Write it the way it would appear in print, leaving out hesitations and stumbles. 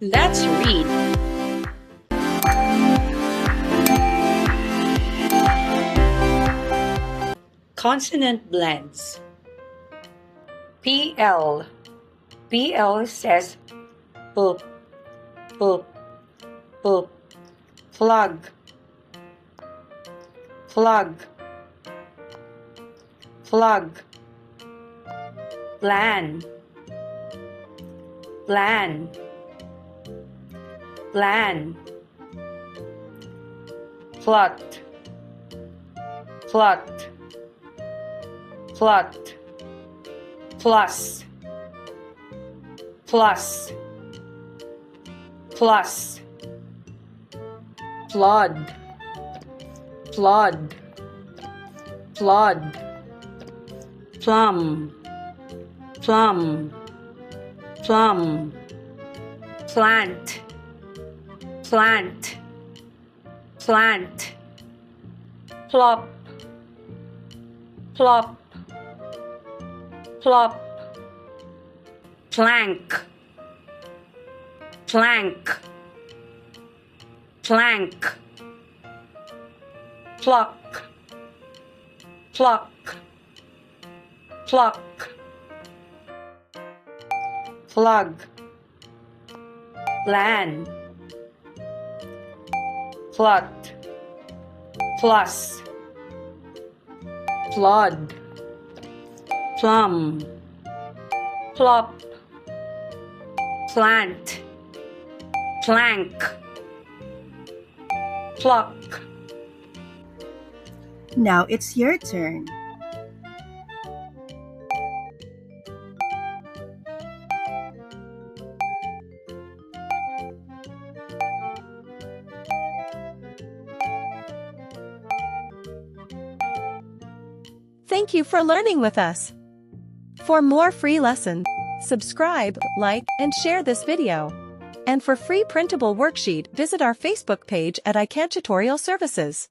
Let's read. Consonant blends. PL. PL says poop, poop, poop. Plug, plug, plug. Plan, plan, plan. Plot, plot, plot. Plus, plus, plus. Flood, flood, flood. Plum, plum, plum. Plant, plant, plant. Plop, plop, plop. Plank, plank, plank. Pluck, pluck, pluck. Plug, plan. Flood, plus. Flood, plum. Plop, plant, plank. Pluck. Now it's your turn. Thank you for learning with us. For more free lessons, subscribe, like, and share this video. And for free printable worksheet, visit our Facebook page at iCan Tutorial Services.